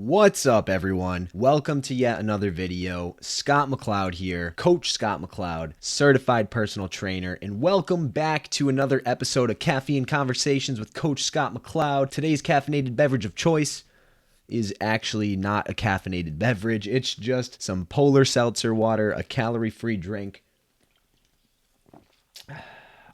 What's up, everyone? Welcome to yet another video. Scott McLeod here, Coach Scott McLeod, certified personal trainer, and welcome back to another episode of Caffeine Conversations with Coach Scott McLeod. Today's caffeinated beverage of choice is actually not a caffeinated beverage. It's just some polar seltzer water, a calorie-free drink.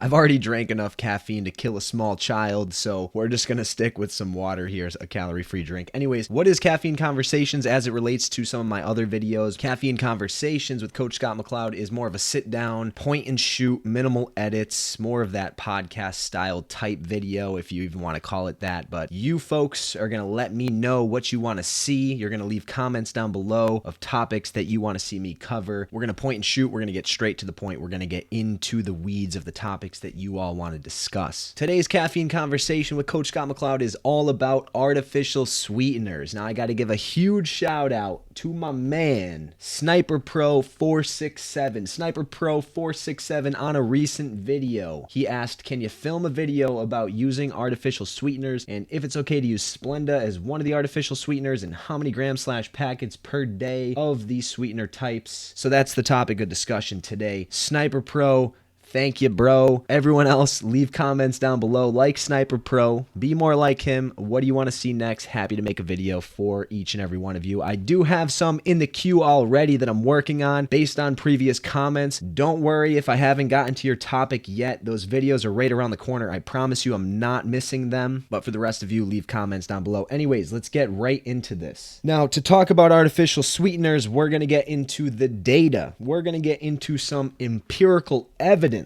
I've already drank enough caffeine to kill a small child, so we're just going to stick with some water here, a calorie-free drink. Anyways, what is Caffeine Conversations as it relates to some of my other videos? Caffeine Conversations with Coach Scott McLeod is more of a sit-down, point-and-shoot, minimal edits, more of that podcast-style type video, if you even want to call it that. But you folks are going to let me know what you want to see. You're going to leave comments down below of topics that you want to see me cover. We're going to point and shoot. We're going to get straight to the point. We're going to get into the weeds of the topics that you all want to discuss. Today's caffeine conversation with Coach Scott McLeod is all about artificial sweeteners. Now, I got to give a huge shout out to my man, Sniper Pro 467. Sniper Pro 467 on a recent video. He asked, can you film a video about using artificial sweeteners and if it's okay to use Splenda as one of the artificial sweeteners and how many grams/packets per day of these sweetener types? So that's the topic of discussion today. Sniper Pro, thank you, bro. Everyone else, leave comments down below. Like Sniper Pro. Be more like him. What do you want to see next? Happy to make a video for each and every one of you. I do have some in the queue already that I'm working on based on previous comments. Don't worry if I haven't gotten to your topic yet. Those videos are right around the corner. I promise you I'm not missing them. But for the rest of you, leave comments down below. Anyways, let's get right into this. Now, to talk about artificial sweeteners, we're going to get into the data. We're going to get into some empirical evidence.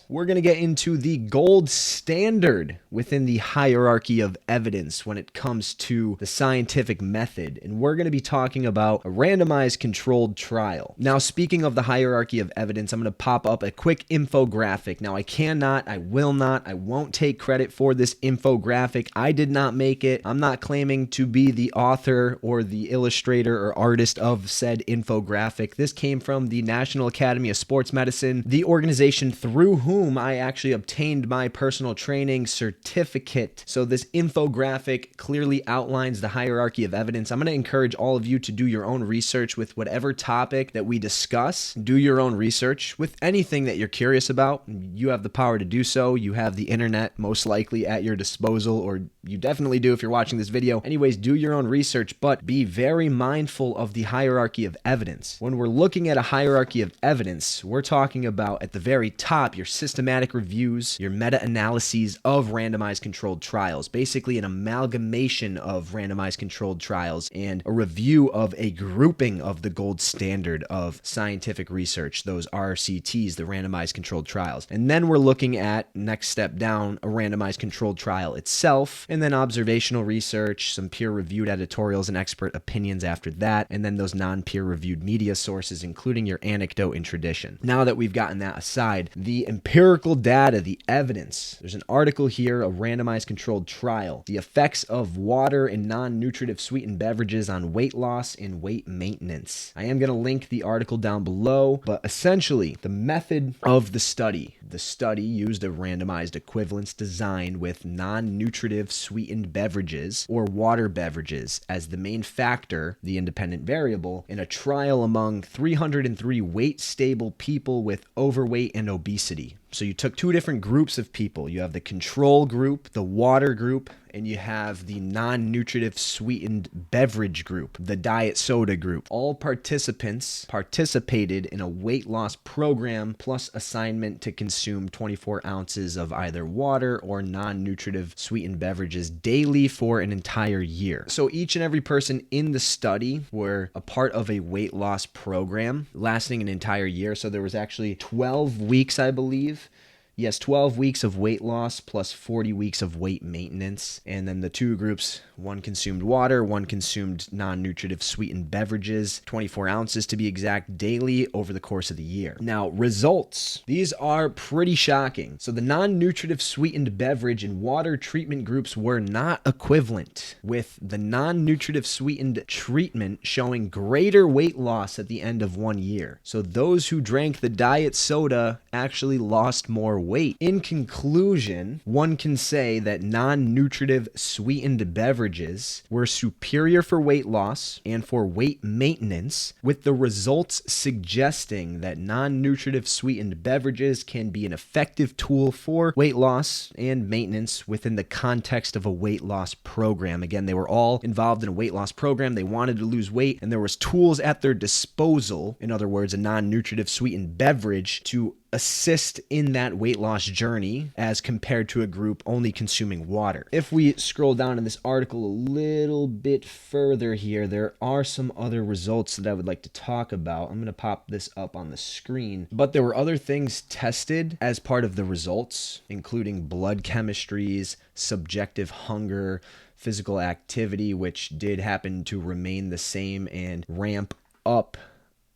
We're going to get into the gold standard within the hierarchy of evidence when it comes to the scientific method. And we're going to be talking about a randomized controlled trial. Now, speaking of the hierarchy of evidence, I'm going to pop up a quick infographic. Now, I won't take credit for this infographic. I did not make it. I'm not claiming to be the author or the illustrator or artist of said infographic. This came from the National Academy of Sports Medicine, the organization through whom I actually obtained my personal training certificate. So this infographic clearly outlines the hierarchy of evidence. I'm going to encourage all of you to do your own research with whatever topic that we discuss. Do your own research with anything that you're curious about. You have the power to do so. You have the internet most likely at your disposal, or you definitely do if you're watching this video. Anyways, do your own research, but be very mindful of the hierarchy of evidence. When we're looking at a hierarchy of evidence, we're talking about at the very top your systematic reviews, your meta-analyses of randomized controlled trials, basically an amalgamation of randomized controlled trials and a review of a grouping of the gold standard of scientific research, those RCTs, the randomized controlled trials. And then we're looking at, next step down, a randomized controlled trial itself, and then observational research, some peer-reviewed editorials and expert opinions after that, and then those non-peer-reviewed media sources, including your anecdote and tradition. Now that we've gotten that aside, the empirical data, the evidence. There's an article here, a randomized controlled trial. The effects of water and non-nutritive sweetened beverages on weight loss and weight maintenance. I am going to link the article down below, but essentially the method of the study. The study used a randomized equivalence design with non-nutritive sweetened beverages or water beverages as the main factor, the independent variable, in a trial among 303 weight-stable people with overweight and obesity. So you took two different groups of people. You have the control group, the water group, and you have the non-nutritive sweetened beverage group, the diet soda group. All participants participated in a weight loss program plus assignment to consume 24 ounces of either water or non-nutritive sweetened beverages daily for an entire year. So each and every person in the study were a part of a weight loss program lasting an entire year. So there was actually 12 weeks, I believe. Yes, 12 weeks of weight loss plus 40 weeks of weight maintenance. And then the two groups, one consumed water, one consumed non-nutritive sweetened beverages, 24 ounces to be exact, daily over the course of the year. Now, results. These are pretty shocking. So the non-nutritive sweetened beverage and water treatment groups were not equivalent, with the non-nutritive sweetened treatment showing greater weight loss at the end of 1 year. So those who drank the diet soda actually lost more weight. In conclusion, one can say that non-nutritive sweetened beverages were superior for weight loss and for weight maintenance, with the results suggesting that non-nutritive sweetened beverages can be an effective tool for weight loss and maintenance within the context of a weight loss program. Again, they were all involved in a weight loss program. They wanted to lose weight, and there was tools at their disposal, in other words, a non-nutritive sweetened beverage, to assist in that weight loss journey as compared to a group only consuming water. If we scroll down in this article a little bit further here, there are some other results that I would like to talk about. I'm going to pop this up on the screen. But there were other things tested as part of the results, including blood chemistries, subjective hunger, physical activity, which did happen to remain the same and ramp up,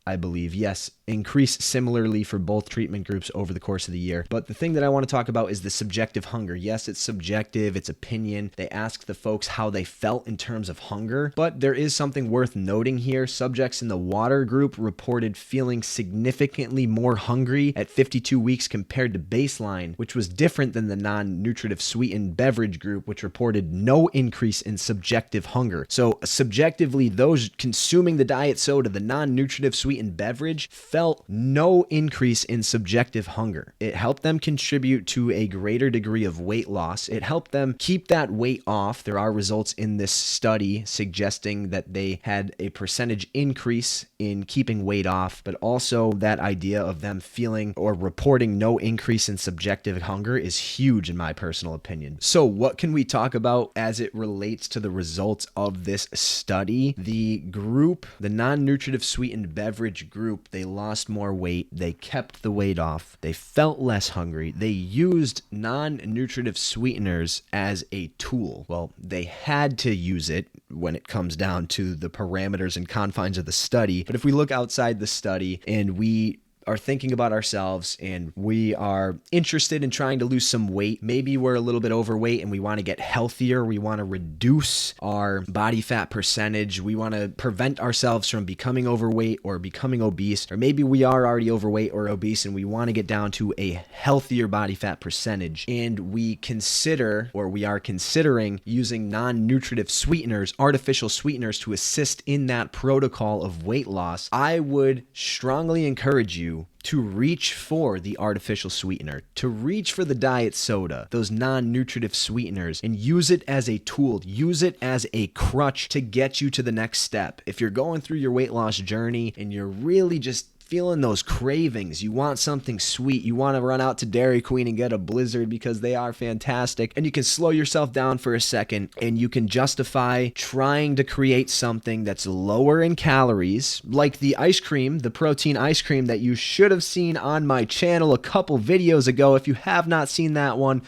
I believe. Yes, increase similarly for both treatment groups over the course of the year. But the thing that I want to talk about is the subjective hunger. Yes, it's subjective, it's opinion. They asked the folks how they felt in terms of hunger, but there is something worth noting here. Subjects in the water group reported feeling significantly more hungry at 52 weeks compared to baseline, which was different than the non-nutritive sweetened beverage group, which reported no increase in subjective hunger. So subjectively, those consuming the diet soda, the non-nutritive sweetened beverage, felt no increase in subjective hunger. It helped them contribute to a greater degree of weight loss. It helped them keep that weight off. There are results in this study suggesting that they had a percentage increase in keeping weight off, but also that idea of them feeling or reporting no increase in subjective hunger is huge in my personal opinion. So what can we talk about as it relates to the results of this study? The group, the non-nutritive sweetened beverage group, they lost more weight, they kept the weight off, they felt less hungry, they used non-nutritive sweeteners as a tool. Well, they had to use it when it comes down to the parameters and confines of the study. But if we look outside the study and we are thinking about ourselves and we are interested in trying to lose some weight, maybe we're a little bit overweight and we want to get healthier, we want to reduce our body fat percentage, we want to prevent ourselves from becoming overweight or becoming obese, or maybe we are already overweight or obese and we want to get down to a healthier body fat percentage, and we consider, or we are considering, using non-nutritive sweeteners, artificial sweeteners, to assist in that protocol of weight loss. I would strongly encourage you to reach for the artificial sweetener, to reach for the diet soda, those non-nutritive sweeteners, and use it as a tool, use it as a crutch to get you to the next step. If you're going through your weight loss journey and you're really just feeling those cravings, you want something sweet, you want to run out to Dairy Queen and get a Blizzard because they are fantastic, and you can slow yourself down for a second and you can justify trying to create something that's lower in calories, like the ice cream, the protein ice cream that you should have seen on my channel a couple videos ago. If you have not seen that one,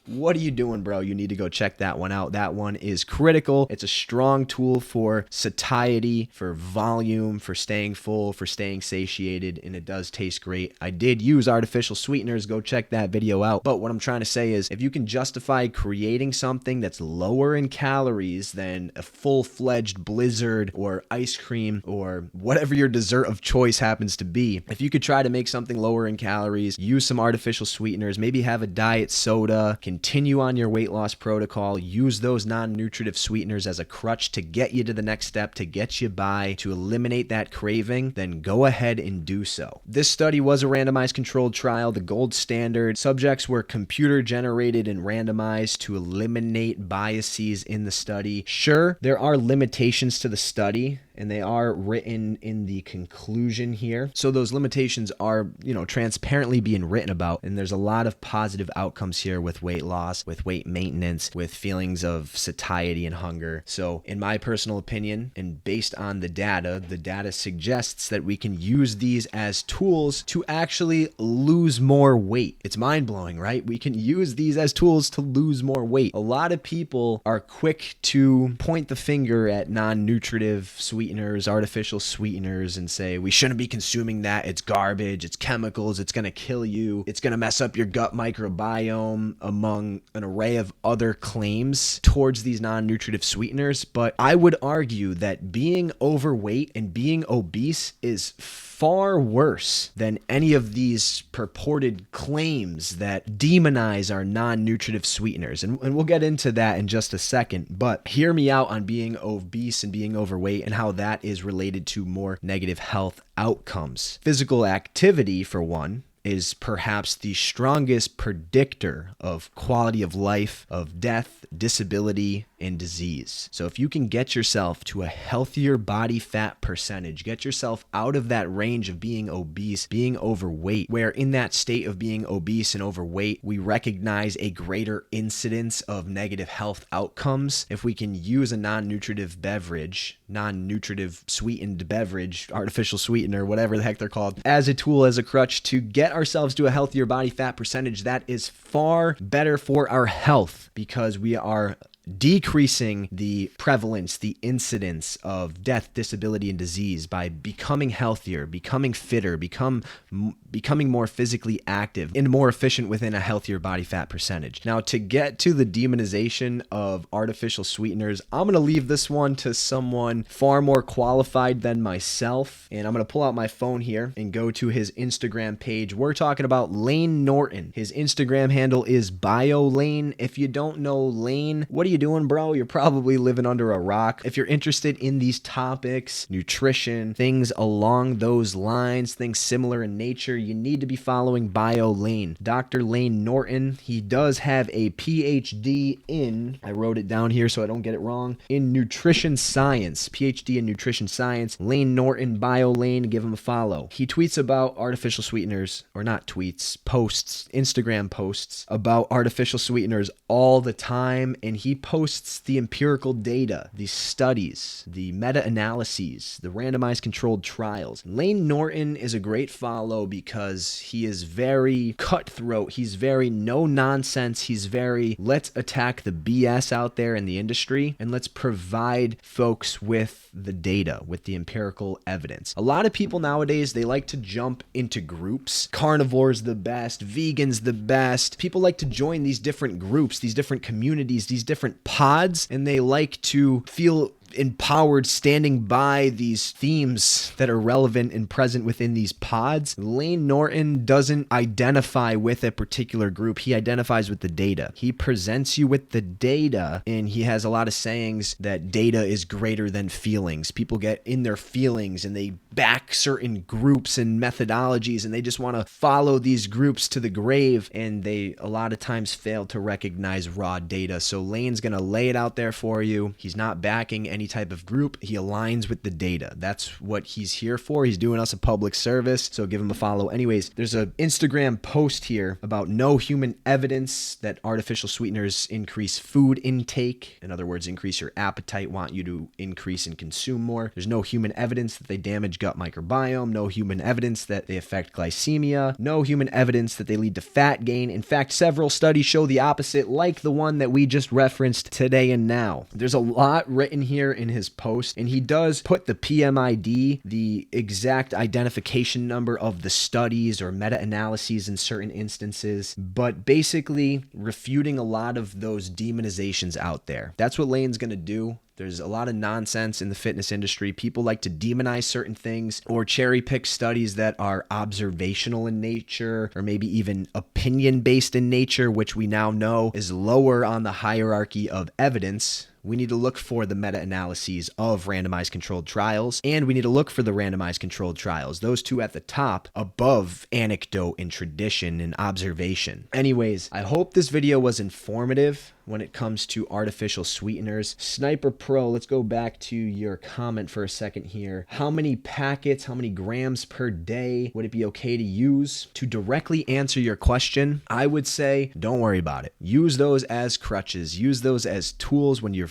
what are you doing, bro? You need to go check that one out. That one is critical. It's a strong tool for satiety, for volume, for staying full, for staying satiated, and it does taste great. I did use artificial sweeteners. Go check that video out. But what I'm trying to say is, if you can justify creating something that's lower in calories than a full-fledged Blizzard or ice cream or whatever your dessert of choice happens to be, if you could try to make something lower in calories, use some artificial sweeteners, maybe have a diet soda, continue on your weight loss protocol, use those non-nutritive sweeteners as a crutch to get you to the next step, to get you by, to eliminate that craving, then go ahead and do so. This study was a randomized controlled trial, the gold standard. Subjects were computer generated and randomized to eliminate biases in the study. Sure, there are limitations to the study, and they are written in the conclusion here. So those limitations are, transparently being written about, and there's a lot of positive outcomes here with weight loss, with weight maintenance, with feelings of satiety and hunger. So in my personal opinion, and based on the data suggests that we can use these as tools to actually lose more weight. It's mind-blowing, right? We can use these as tools to lose more weight. A lot of people are quick to point the finger at non-nutritive sweeteners sweeteners, artificial sweeteners, and say we shouldn't be consuming that. It's garbage, it's chemicals, it's going to kill you, it's going to mess up your gut microbiome, among an array of other claims towards these non-nutritive sweeteners. But I would argue that being overweight and being obese is far worse than any of these purported claims that demonize our non-nutritive sweeteners. And we'll get into that in just a second, but hear me out on being obese and being overweight and how that is related to more negative health outcomes. Physical activity, for one, is perhaps the strongest predictor of quality of life, of death, disability, and disease. So if you can get yourself to a healthier body fat percentage, get yourself out of that range of being obese, being overweight, where in that state of being obese and overweight, we recognize a greater incidence of negative health outcomes. If we can use a non-nutritive beverage, non-nutritive sweetened beverage, artificial sweetener, whatever the heck they're called, as a tool, as a crutch to get ourselves to a healthier body fat percentage, that is far better for our health, because we are decreasing the prevalence, the incidence of death, disability, and disease by becoming healthier, becoming fitter, becoming more physically active and more efficient within a healthier body fat percentage. Now, to get to the demonization of artificial sweeteners, I'm going to leave this one to someone far more qualified than myself, and I'm going to pull out my phone here and go to his Instagram page. We're talking about Lane Norton. His Instagram handle is BioLane. If you don't know Lane, what are you doing, bro? You're probably living under a rock. If you're interested in these topics, nutrition, things along those lines, things similar in nature, you need to be following BioLane. Dr. Lane Norton, he does have a PhD in, I wrote it down here so I don't get it wrong, in nutrition science, PhD in nutrition science. Lane Norton, BioLane, give him a follow. He tweets about artificial sweeteners, or not tweets, posts, Instagram posts about artificial sweeteners all the time, and he posts the empirical data, the studies, the meta-analyses, the randomized controlled trials. Lane Norton is a great follow because he is very cutthroat. He's very no nonsense. He's very, let's attack the BS out there in the industry and let's provide folks with the data, with the empirical evidence. A lot of people nowadays, they like to jump into groups. Carnivores the best, vegans the best. People like to join these different groups, these different communities, these different pods, and they like to feel empowered standing by these themes that are relevant and present within these pods. Lane Norton doesn't identify with a particular group. He identifies with the data. He presents you with the data, and he has a lot of sayings that data is greater than feelings. People get in their feelings and they back certain groups and methodologies, and they just want to follow these groups to the grave, and they a lot of times fail to recognize raw data. So Lane's going to lay it out there for you. He's not backing any type of group. He aligns with the data. That's what he's here for. He's doing us a public service, so give him a follow. Anyways, there's an Instagram post here about no human evidence that artificial sweeteners increase food intake. In other words, increase your appetite, want you to increase and consume more. There's no human evidence that they damage gut microbiome, no human evidence that they affect glycemia, no human evidence that they lead to fat gain. In fact, several studies show the opposite, like the one that we just referenced today and now. There's a lot written here in his post, and he does put the PMID, the exact identification number of the studies or meta-analyses in certain instances, but basically refuting a lot of those demonizations out there. That's what Lane's going to do. There's a lot of nonsense in the fitness industry. People like to demonize certain things or cherry pick studies that are observational in nature or maybe even opinion-based in nature, which we now know is lower on the hierarchy of evidence. We need to look for the meta-analyses of randomized controlled trials, and we need to look for the randomized controlled trials, those two at the top, above anecdote and tradition and observation. Anyways, I hope this video was informative when it comes to artificial sweeteners. Sniper Pro, let's go back to your comment for a second here. How many packets, how many grams per day would it be okay to use? To directly answer your question, I would say don't worry about it. Use those as crutches. Use those as tools when you're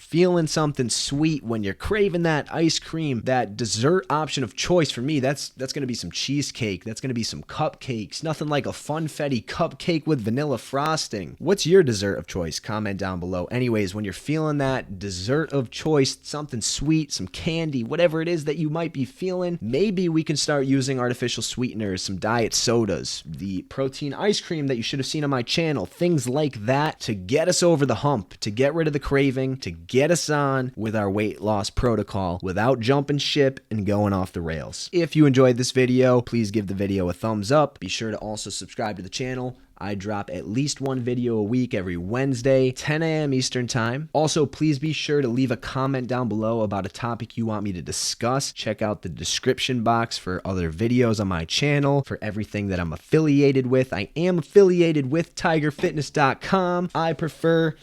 feeling something sweet, when you're craving that ice cream, that dessert option of choice, for me, that's going to be some cheesecake. That's going to be some cupcakes. Nothing like a funfetti cupcake with vanilla frosting. What's your dessert of choice? Comment down below. Anyways, when you're feeling that dessert of choice, something sweet, some candy, whatever it is that you might be feeling, maybe we can start using artificial sweeteners, some diet sodas, the protein ice cream that you should have seen on my channel, things like that to get us over the hump, to get rid of the craving, to get us on with our weight loss protocol without jumping ship and going off the rails. If you enjoyed this video, please give the video a thumbs up. Be sure to also subscribe to the channel. I drop at least one video a week every Wednesday, 10 a.m. Eastern Time. Also, please be sure to leave a comment down below about a topic you want me to discuss. Check out the description box for other videos on my channel, for everything that I'm affiliated with. I am affiliated with TigerFitness.com. I prefer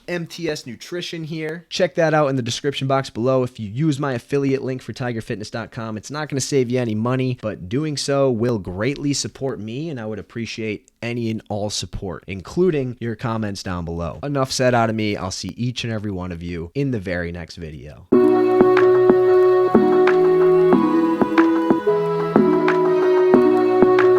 MTS Nutrition here. Check that out in the description box below. If you use my affiliate link for TigerFitness.com, it's not going to save you any money, but doing so will greatly support me, and I would appreciate any and all support, including your comments down below. Enough said out of me. I'll see each and every one of you in the very next video.